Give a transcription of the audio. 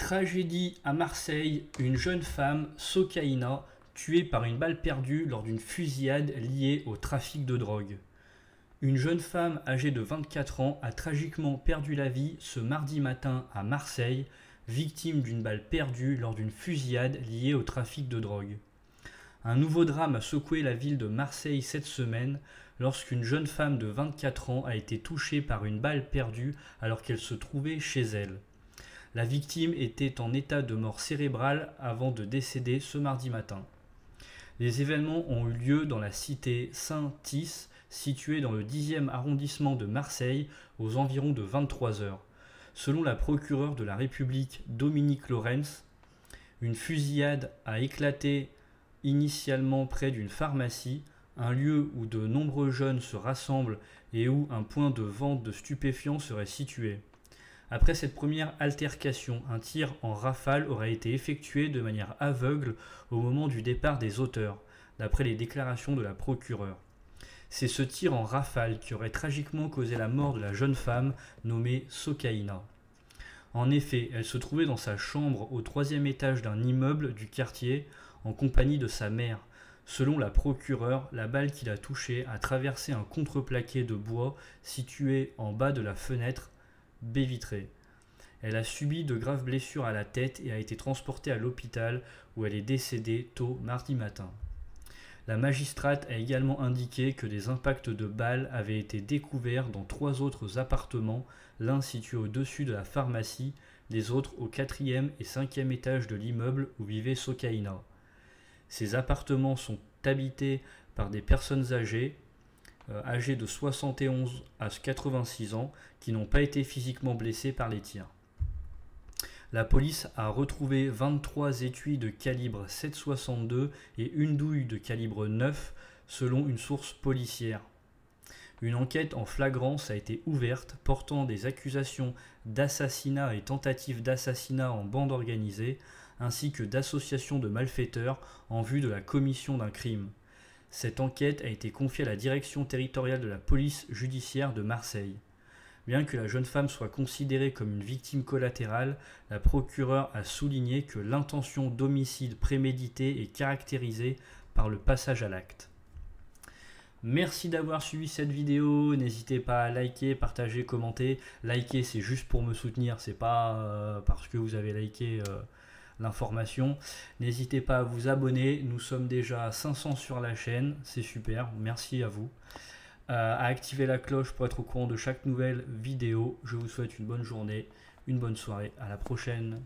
Tragédie à Marseille, une jeune femme, Sokaina, tuée par une balle perdue lors d'une fusillade liée au trafic de drogue. Une jeune femme âgée de 24 ans a tragiquement perdu la vie ce mardi matin à Marseille, victime d'une balle perdue lors d'une fusillade liée au trafic de drogue. Un nouveau drame a secoué la ville de Marseille cette semaine lorsqu'une jeune femme de 24 ans a été touchée par une balle perdue alors qu'elle se trouvait chez elle. La victime était en état de mort cérébrale avant de décéder ce mardi matin. Les événements ont eu lieu dans la cité Saint-Is, située dans le 10e arrondissement de Marseille, aux environs de 23 heures. Selon la procureure de la République Dominique Lorenz, une fusillade a éclaté initialement près d'une pharmacie, un lieu où de nombreux jeunes se rassemblent et où un point de vente de stupéfiants serait situé. Après cette première altercation, un tir en rafale aurait été effectué de manière aveugle au moment du départ des auteurs, d'après les déclarations de la procureure. C'est ce tir en rafale qui aurait tragiquement causé la mort de la jeune femme nommée Sokaina. En effet, elle se trouvait dans sa chambre au 3e étage d'un immeuble du quartier en compagnie de sa mère. Selon la procureure, la balle qui l'a touchée a traversé un contreplaqué de bois situé en bas de la fenêtre baie vitrée. Elle a subi de graves blessures à la tête et a été transportée à l'hôpital où elle est décédée tôt mardi matin. La magistrate a également indiqué que des impacts de balles avaient été découverts dans 3 autres appartements, l'un situé au-dessus de la pharmacie, les autres au 4e et 5e étage de l'immeuble où vivait Sokaina. Ces appartements sont habités par des personnes âgées de 71 à 86 ans qui n'ont pas été physiquement blessés par les tirs. La police a retrouvé 23 étuis de calibre 7,62 et une douille de calibre 9 selon une source policière. Une enquête en flagrance a été ouverte portant des accusations d'assassinat et tentative d'assassinat en bande organisée ainsi que d'association de malfaiteurs en vue de la commission d'un crime. Cette enquête a été confiée à la direction territoriale de la police judiciaire de Marseille. Bien que la jeune femme soit considérée comme une victime collatérale, la procureure a souligné que l'intention d'homicide prémédité est caractérisée par le passage à l'acte. Merci d'avoir suivi cette vidéo, n'hésitez pas à liker, partager, commenter. Liker c'est juste pour me soutenir, c'est pas parce que vous avez liké l'information. N'hésitez pas à vous abonner, nous sommes déjà à 500 sur la chaîne, c'est super, merci à vous. À activer la cloche pour être au courant de chaque nouvelle vidéo. Je vous souhaite une bonne journée, une bonne soirée, à la prochaine.